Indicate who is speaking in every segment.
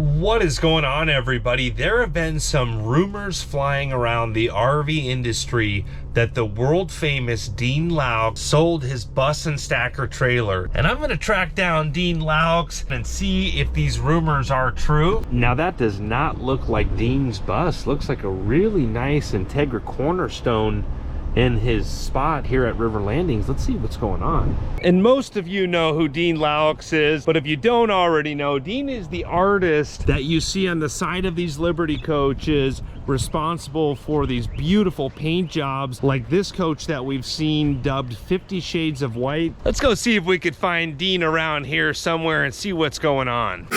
Speaker 1: What is going on, everybody? There have been some rumors flying around the RV industry that the world famous Dean Loucks sold his bus and stacker trailer. And I'm gonna track down Dean Loucks and see if these rumors are true. Now that does not look like Dean's bus. Looks like a really nice Integra Cornerstone in his spot here at River Landings. Let's see what's going on. And most of you know who Dean Loucks is, but if you don't already know, Dean is the artist that you see on the side of these Liberty coaches, responsible for these beautiful paint jobs like this coach that we've seen dubbed 50 Shades of White. Let's go see if we could find Dean around here somewhere and see what's going on.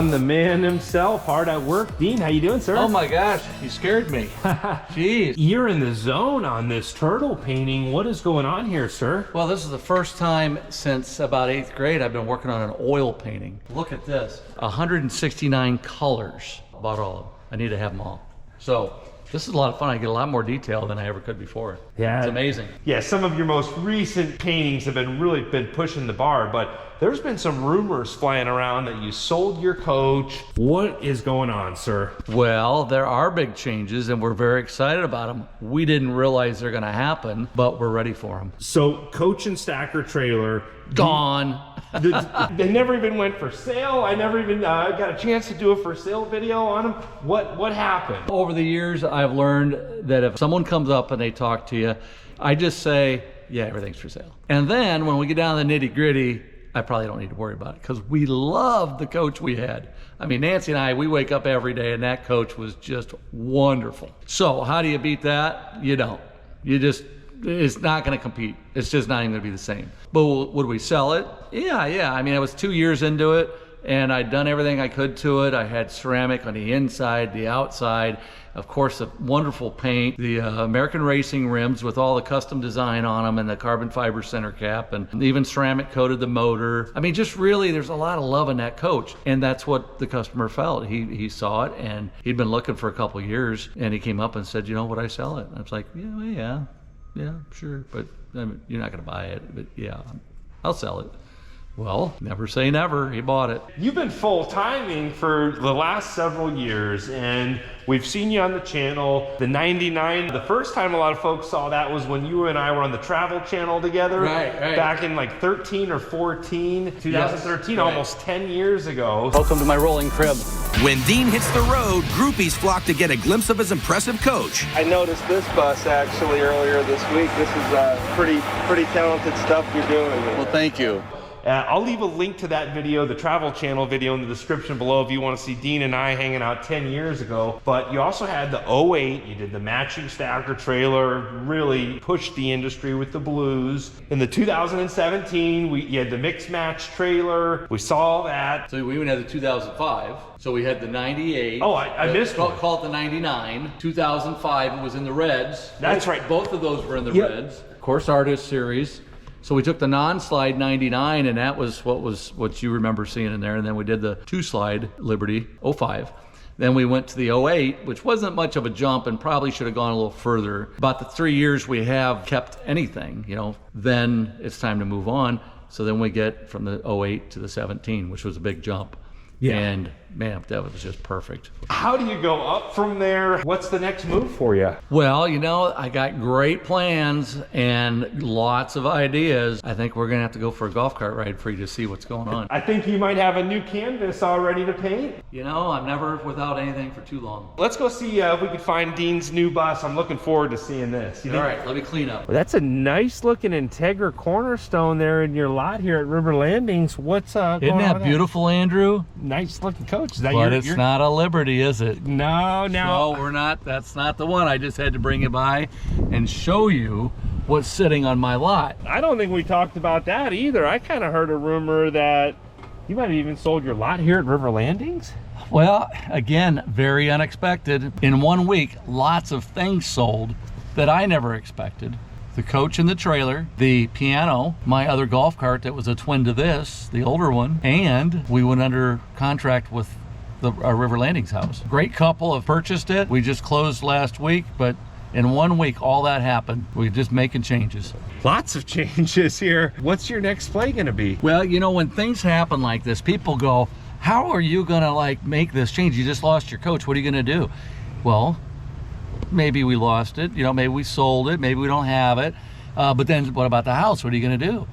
Speaker 1: The man himself, hard at work. Dean, how you doing, sir?
Speaker 2: Oh my gosh, you scared me. Jeez.
Speaker 1: You're in the zone on this turtle painting. What is going on here, sir?
Speaker 2: Well, this is the first time since about 8th grade I've been working on an oil painting. Look at this, 169 colors. About all of them. I need to have them all. So this is a lot of fun. I get a lot more detail than I ever could before.
Speaker 1: Yeah,
Speaker 2: it's amazing.
Speaker 1: Yeah, some of your most recent paintings have been really pushing the bar, but there's been some rumors flying around that you sold your coach. What is going on, sir?
Speaker 2: Well, there are big changes and we're very excited about them. We didn't realize they're gonna happen, but we're ready for them.
Speaker 1: So coach and stacker trailer.
Speaker 2: Gone.
Speaker 1: They never even went for sale. I never even got a chance to do a for sale video on them. What happened?
Speaker 2: Over the years, I've learned that if someone comes up and they talk to you, I just say, yeah, everything's for sale. And then when we get down to the nitty gritty, I probably don't need to worry about it because we loved the coach we had. I mean, Nancy and I, we wake up every day and that coach was just wonderful. So how do you beat that? You don't. You just, it's not gonna compete. It's just not even gonna be the same. But would we sell it? Yeah. I mean, I was 2 years into it and I'd done everything I could to it. I had ceramic on the inside, the outside, of course, a wonderful paint, the American racing rims with all the custom design on them and the carbon fiber center cap, and even ceramic coated the motor. I mean, just really, there's a lot of love in that coach. And that's what the customer felt. He saw it and he'd been looking for a couple of years and he came up and said, you know, would I sell it? And I was like, yeah, sure. But I mean, you're not gonna buy it, but yeah, I'll sell it. Well, never say never. He bought it.
Speaker 1: You've been full timing for the last several years, and we've seen you on the channel. The 99, the first time a lot of folks saw that was when you and I were on the travel channel together.
Speaker 2: Right.
Speaker 1: Back in like 13 or 14, 2013,
Speaker 2: yes,
Speaker 1: almost 10 years ago.
Speaker 2: Welcome to my rolling crib.
Speaker 3: When Dean hits the road, groupies flock to get a glimpse of his impressive coach.
Speaker 4: I noticed this bus actually earlier this week. This is pretty talented stuff you're doing.
Speaker 2: Well, thank you.
Speaker 1: I'll leave a link to that video, the travel channel video, in the description below if you want to see Dean and I hanging out 10 years ago. But you also had the 08, you did the matching stacker trailer, really pushed the industry with the blues. In the 2017, you had the mixed match trailer. We saw that.
Speaker 2: So we even had the 2005. So we had the 98.
Speaker 1: Oh, I missed one.
Speaker 2: Call it the 99. 2005, it was in the reds.
Speaker 1: That's right.
Speaker 2: Both of those were in the reds. Of course, Artist Series. So we took the non-slide 99 and that was what you remember seeing in there. And then we did the 2-slide Liberty 05. Then we went to the 08, which wasn't much of a jump and probably should have gone a little further. About the 3 years we have kept anything, you know, then it's time to move on. So then we get from the 08 to the 17, which was a big jump. Yeah. And man, that was just perfect.
Speaker 1: How do you go up from there? What's the next move for you?
Speaker 2: Well, you know, I got great plans and lots of ideas. I think we're gonna have to go for a golf cart ride for you to see what's going on.
Speaker 1: I think you might have a new canvas all ready to paint.
Speaker 2: You know, I'm never without anything for too long.
Speaker 1: Let's go see if we can find Dean's new bus. I'm looking forward to seeing this.
Speaker 2: All right, let me clean up.
Speaker 1: Well, that's a nice looking Integra Cornerstone there in your lot here at River Landings. What's going on?
Speaker 2: Isn't that beautiful, Andrew?
Speaker 1: Nice looking coach. Is that
Speaker 2: but it's not a Liberty, is it?
Speaker 1: No.
Speaker 2: No, we're not. That's not the one. I just had to bring it by and show you what's sitting on my lot.
Speaker 1: I don't think we talked about that either. I kind of heard a rumor that you might have even sold your lot here at River Landings.
Speaker 2: Well, again, very unexpected. In 1 week, lots of things sold that I never expected. The coach and the trailer, the piano, my other golf cart that was a twin to this, the older one, and we went under contract with our River Landings house. Great couple have purchased it. We just closed last week, but in 1 week, all that happened. We're just making changes.
Speaker 1: Lots of changes here. What's your next play gonna be?
Speaker 2: Well, you know, when things happen like this, people go, how are you gonna like make this change? You just lost your coach, what are you gonna do? Well, maybe we lost it, you know, maybe we sold it, maybe we don't have it. But then what about the house? What are you gonna do?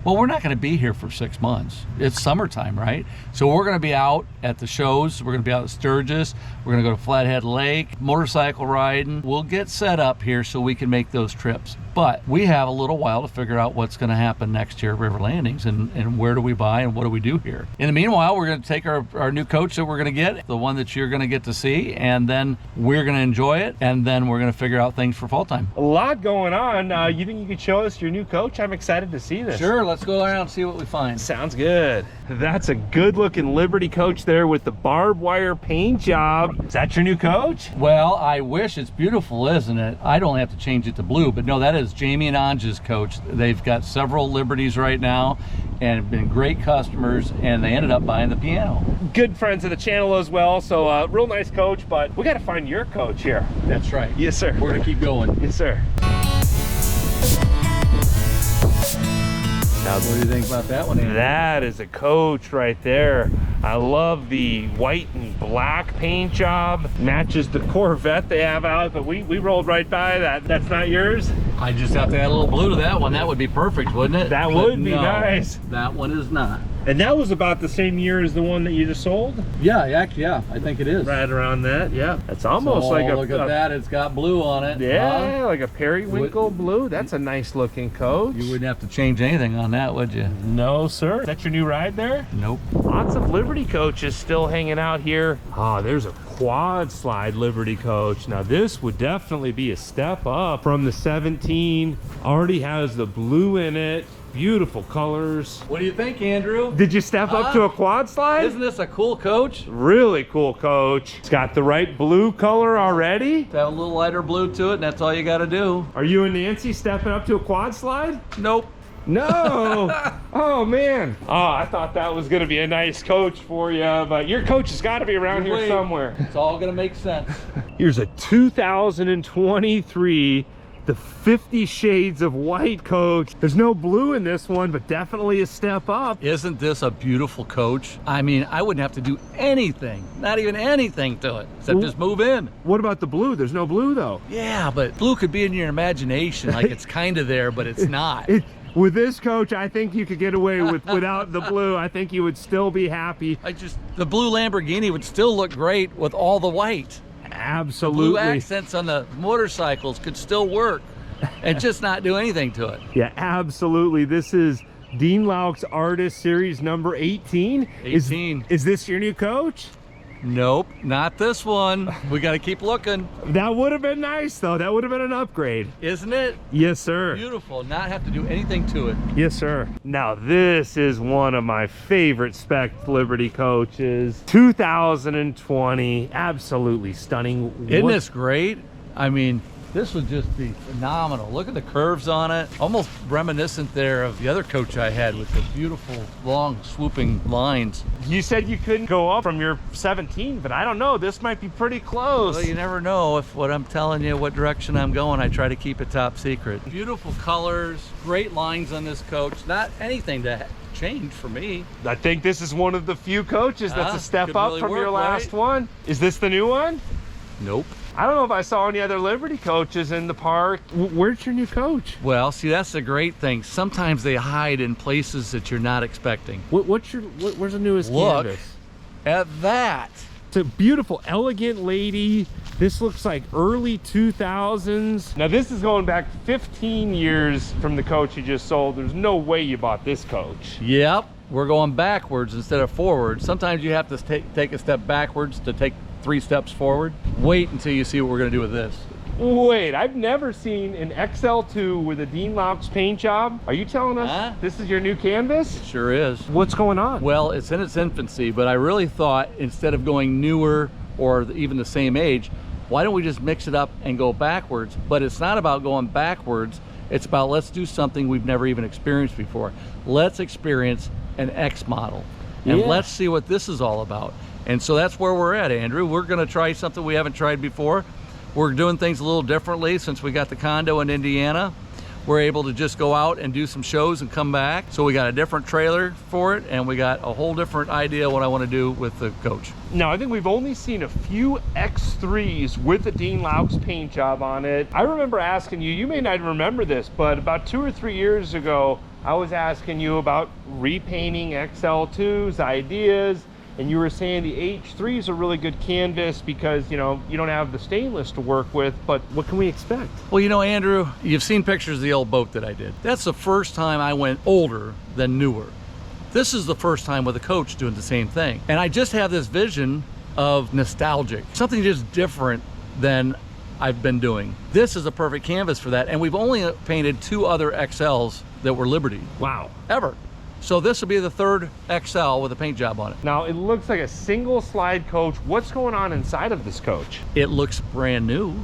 Speaker 2: Well, we're not gonna be here for 6 months. It's summertime, right? So we're gonna be out at the shows. We're gonna be out at Sturgis. We're gonna go to Flathead Lake, motorcycle riding. We'll get set up here so we can make those trips. But we have a little while to figure out what's gonna happen next year at River Landings and where do we buy and what do we do here. In the meanwhile, we're gonna take our new coach that we're gonna get, the one that you're gonna get to see, and then we're gonna enjoy it, and then we're gonna figure out things for fall time.
Speaker 1: A lot going on. You think you could show us your new coach? I'm excited to see this.
Speaker 2: Sure, let's go around and see what we find.
Speaker 1: Sounds good. That's a good looking Liberty coach there with the barbed wire paint job. Is that your new coach?
Speaker 2: Well, I wish. It's beautiful, isn't it? I don't have to change it to blue, but no, that is Jamie and Anja's coach. They've got several Liberties right now and been great customers, and they ended up buying the piano.
Speaker 1: Good friends of the channel as well, so real nice coach, but we got to find your coach here.
Speaker 2: That's right.
Speaker 1: Yes, sir.
Speaker 2: We're gonna keep going.
Speaker 1: Yes, sir.
Speaker 2: Now, what do you think about that one, Andy?
Speaker 1: That is a coach right there. I love the white and black paint job. Matches the Corvette they have out, but we rolled right by that. That's not yours?
Speaker 2: I just have to add a little blue to that one. That would be perfect, wouldn't it?
Speaker 1: That would be nice.
Speaker 2: That one is not.
Speaker 1: And that was about the same year as the one that you just sold?
Speaker 2: Yeah, actually, yeah, I think it is.
Speaker 1: Right around that, yeah. That's almost
Speaker 2: So,
Speaker 1: like a...
Speaker 2: look at that, it's got blue on it.
Speaker 1: Yeah, like a periwinkle blue. That's a nice looking coach.
Speaker 2: You wouldn't have to change anything on that, would you?
Speaker 1: No, sir. Is that your new ride there?
Speaker 2: Nope.
Speaker 1: Lots of Liberty coaches still hanging out here. Oh, there's a quad slide Liberty coach. Now this would definitely be a step up from the 17. Already has the blue in it. Beautiful colors.
Speaker 2: What do you think, Andrew?
Speaker 1: Did you step up to a quad slide?
Speaker 2: Isn't this a cool coach?
Speaker 1: Really cool coach. It's got the right blue color already.
Speaker 2: Have a little lighter blue to it, and that's all you got to do.
Speaker 1: Are you and Nancy stepping up to a quad slide?
Speaker 2: Nope.
Speaker 1: No. Oh man. Oh, I thought that was going to be a nice coach for you, but your coach has got to be around here somewhere.
Speaker 2: It's all going to make sense.
Speaker 1: Here's a 2023 the 50 Shades of White coach. There's no blue in this one, but definitely a step up.
Speaker 2: Isn't this a beautiful coach? I mean, I wouldn't have to do anything, not even anything to it, except just move in.
Speaker 1: What about the blue? There's no blue though.
Speaker 2: Yeah, but blue could be in your imagination, like it's kind of there, but it's not.
Speaker 1: With this coach, I think you could get away without the blue. I think you would still be happy.
Speaker 2: The blue Lamborghini would still look great with all the white.
Speaker 1: Absolutely.
Speaker 2: The blue accents on the motorcycles could still work and just not do anything to it.
Speaker 1: Yeah, absolutely. This is Dean Loucks Artist Series number 18.
Speaker 2: 18.
Speaker 1: Is this your new coach?
Speaker 2: Nope, not this one. We got to keep looking.
Speaker 1: That would have been nice though. That would have been an upgrade.
Speaker 2: Isn't it?
Speaker 1: Yes, sir.
Speaker 2: Beautiful, not have to do anything to it.
Speaker 1: Yes, sir. Now this is one of my favorite spec Liberty coaches. 2020, absolutely stunning.
Speaker 2: Isn't this great? I mean, this would just be phenomenal. Look at the curves on it. Almost reminiscent there of the other coach I had with the beautiful, long, swooping lines.
Speaker 1: You said you couldn't go up from your 17, but I don't know. This might be pretty close.
Speaker 2: Well, you never know if what I'm telling you, what direction I'm going, I try to keep it top secret. Beautiful colors, great lines on this coach. Not anything to change for me.
Speaker 1: I think this is one of the few coaches that's a step up
Speaker 2: really
Speaker 1: from your
Speaker 2: work,
Speaker 1: last
Speaker 2: right?
Speaker 1: one. Is this the new one?
Speaker 2: Nope.
Speaker 1: I don't know if I saw any other Liberty coaches in the park. Where's your new coach?
Speaker 2: Well, see, that's the great thing. Sometimes they hide in places that you're not expecting.
Speaker 1: Where's the newest canvas?
Speaker 2: At that.
Speaker 1: It's a beautiful, elegant lady. This looks like early 2000s. Now this is going back 15 years from the coach you just sold. There's no way you bought this coach.
Speaker 2: Yep, we're going backwards instead of forward. Sometimes you have to take a step backwards to take 3 steps forward. Wait until you see what we're gonna do with this.
Speaker 1: Wait, I've never seen an XL2 with a Dean Loucks paint job. Are you telling us this is your new canvas?
Speaker 2: Sure is.
Speaker 1: What's going on?
Speaker 2: Well, it's in its infancy, but I really thought instead of going newer or even the same age, why don't we just mix it up and go backwards? But it's not about going backwards. It's about let's do something we've never even experienced before. Let's experience an X model and let's see what this is all about. And so that's where we're at, Andrew. We're gonna try something we haven't tried before. We're doing things a little differently since we got the condo in Indiana. We're able to just go out and do some shows and come back. So we got a different trailer for it, and we got a whole different idea what I want to do with the coach.
Speaker 1: Now, I think we've only seen a few X3s with the Dean Loucks paint job on it. I remember asking you, you may not remember this, but about 2 or 3 years ago, I was asking you about repainting XL2s, ideas, and you were saying the H3 is a really good canvas because, you know, you don't have the stainless to work with, but what can we expect?
Speaker 2: Well, you know, Andrew, you've seen pictures of the old boat that I did. That's the first time I went older than newer. This is the first time with a coach doing the same thing. And I just have this vision of nostalgic, something just different than I've been doing. This is a perfect canvas for that. And we've only painted 2 other XLs that were Liberty.
Speaker 1: Wow.
Speaker 2: Ever. So this will be the 3rd XL with a paint job on it.
Speaker 1: Now, it looks like a single slide coach. What's going on inside of this coach?
Speaker 2: It looks brand new.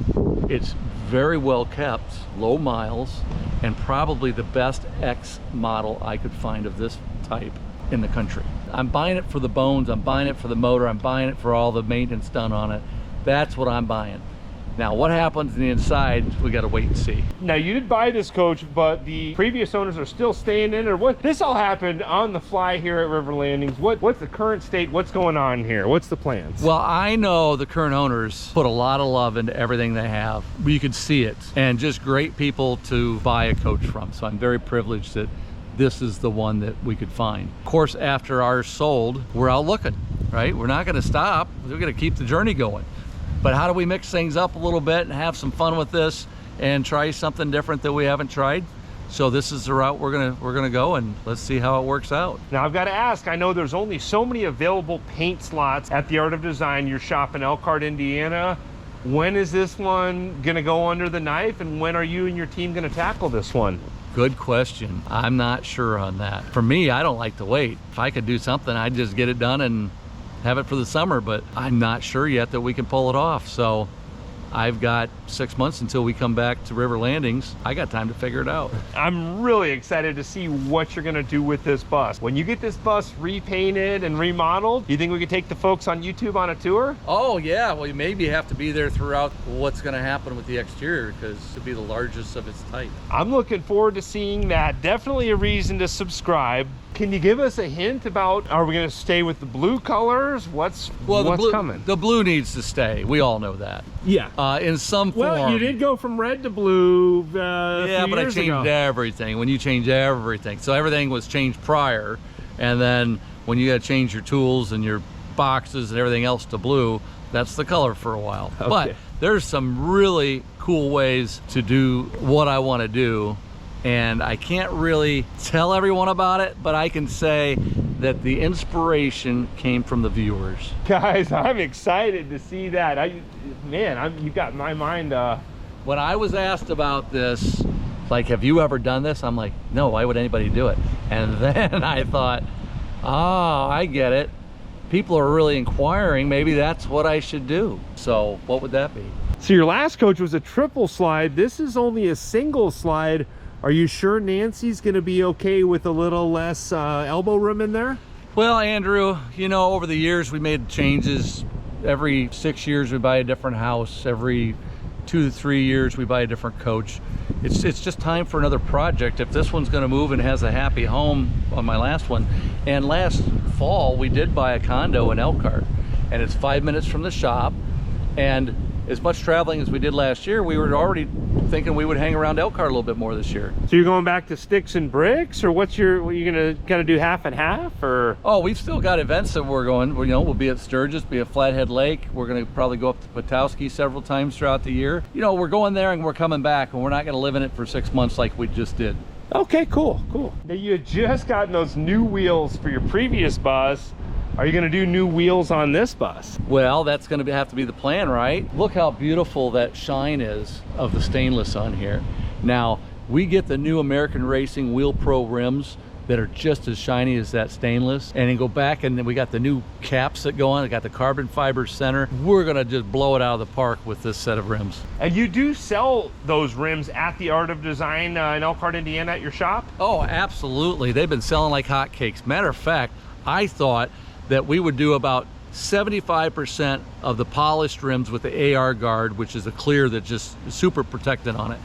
Speaker 2: It's very well kept, low miles, and probably the best X model I could find of this type in the country. I'm buying it for the bones, I'm buying it for the motor, I'm buying it for all the maintenance done on it. That's what I'm buying. Now, what happens in the inside, we got to wait and see.
Speaker 1: Now, you did buy this coach, but the previous owners are still staying in, or what? This all happened on the fly here at River Landings. What's the current state? What's going on here? What's the plans?
Speaker 2: Well, I know the current owners put a lot of love into everything they have. You could see it, and just great people to buy a coach from. So I'm very privileged that this is the one that we could find. Of course, after ours sold, we're out looking, right? We're not going to stop. We're going to keep the journey going. But how do we mix things up a little bit and have some fun with this and try something different that we haven't tried? So this is the route we're gonna go, and let's see how it works out.
Speaker 1: Now, I've got to ask, I know there's only so many available paint slots at the Art of Design, your shop in Elkhart, Indiana. When is this one gonna go under the knife, and when are you and your team gonna tackle this one?
Speaker 2: Good question. I'm not sure on that. For me, I don't like to wait. If I could do something, I'd just get it done and have it for the summer, but I'm not sure yet that we can pull it off. So I've got 6 months until we come back to River Landings. I got time to figure it out.
Speaker 1: I'm really excited to see what you're gonna do with this bus. When you get this bus repainted and remodeled, you think we could take the folks on YouTube on a tour?
Speaker 2: Oh yeah, well you maybe have to be there throughout what's gonna happen with the exterior because it'll be the largest of its type.
Speaker 1: I'm looking forward to seeing that. Definitely a reason to subscribe. Can you give us a hint about, are we gonna stay with the blue colors? What's coming?
Speaker 2: The blue needs to stay. We all know that.
Speaker 1: Yeah.
Speaker 2: In some form.
Speaker 1: Well, you did go from red to blue
Speaker 2: yeah, but I changed everything. When you change everything. So everything was changed prior. And then when you got to change your tools and your boxes and everything else to blue, that's the color for a while. Okay. But there's some really cool ways to do what I want to do. And I can't really tell everyone about it, but I can say that the inspiration came from the viewers.
Speaker 1: Guys, I'm excited to see that. You got my mind.
Speaker 2: When I was asked about this, like, have you ever done this? I'm like, no, why would anybody do it? And then I thought, oh, I get it. People are really inquiring. Maybe that's what I should do. So what would that be?
Speaker 1: So your last coach was a triple slide. This is only a single slide. Are you sure Nancy's gonna be okay with a little less elbow room in there?
Speaker 2: Well, Andrew, you know, over the years we made changes. Every 6 years we buy a different house. Every 2 to 3 years we buy a different coach. It's just time for another project. If this one's gonna move and has a happy home on my last one. And last fall we did buy a condo in Elkhart, and it's 5 minutes from the shop. And as much traveling as we did last year, we were already thinking we would hang around Elkhart a little bit more this year.
Speaker 1: So you're going back to sticks and bricks, or what you gonna do half and half, or?
Speaker 2: Oh, we've still got events that we're going. You know, we'll be at Sturgis, be at Flathead Lake. We're gonna probably go up to Petoskey several times throughout the year. You know, we're going there and we're coming back, and we're not gonna live in it for 6 months like we just did.
Speaker 1: Okay, cool. Now you had just gotten those new wheels for your previous bus. Are you going to do new wheels on this bus?
Speaker 2: Well, that's going to have to be the plan, right? Look how beautiful that shine is of the stainless on here. Now, we get the new American Racing Wheel Pro rims that are just as shiny as that stainless, and then go back, and then we got the new caps that go on. I got the carbon fiber center. We're going to just blow it out of the park with this set of rims.
Speaker 1: And you do sell those rims at the Art of Design in Elkhart, Indiana at your shop?
Speaker 2: Oh, absolutely. They've been selling like hotcakes. Matter of fact, I thought that we would do about 75% of the polished rims with the AR guard, which is a clear that just super protected on it.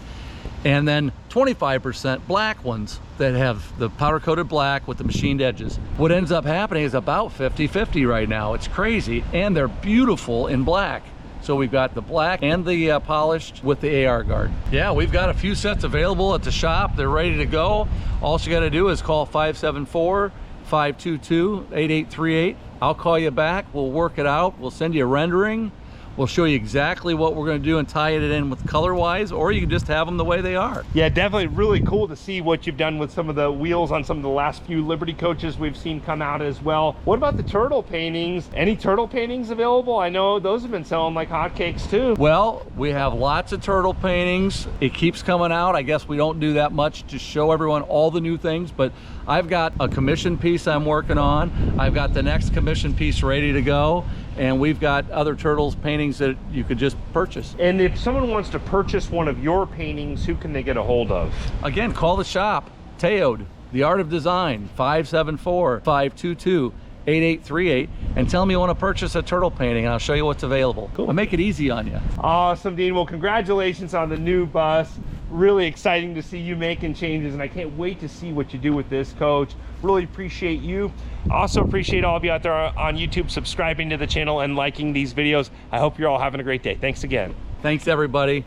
Speaker 2: And then 25% black ones that have the powder coated black with the machined edges. What ends up happening is about 50-50 right now. It's crazy, and they're beautiful in black. So we've got the black and the polished with the AR guard. Yeah, we've got a few sets available at the shop. They're ready to go. All you got to do is call 574-522-8838. I'll call you back. We'll work it out. We'll send you a rendering. We'll show you exactly what we're going to do and tie it in with color-wise, or you can just have them the way they are.
Speaker 1: Yeah, definitely really cool to see what you've done with some of the wheels on some of the last few Liberty coaches we've seen come out as well. What about the turtle paintings? Any turtle paintings available? I know those have been selling like hotcakes too.
Speaker 2: Well, we have lots of turtle paintings. It keeps coming out. I guess we don't do that much to show everyone all the new things, but I've got a commission piece I'm working on. I've got the next commission piece ready to go. And we've got other turtles paintings that you could just purchase.
Speaker 1: And if someone wants to purchase one of your paintings, who can they get a hold of?
Speaker 2: Again, call the shop, Teod, The Art of Design, 574-522-8838, and tell them you want to purchase a turtle painting, and I'll show you what's available. Cool. I'll make it easy on you.
Speaker 1: Awesome, Dean. Well, congratulations on the new bus. Really exciting to see you making changes, and I can't wait to see what you do with this coach. Really appreciate you. Also appreciate all of you out there on YouTube subscribing to the channel and liking these videos. I hope you're all having a great day. Thanks again.
Speaker 2: Thanks, everybody.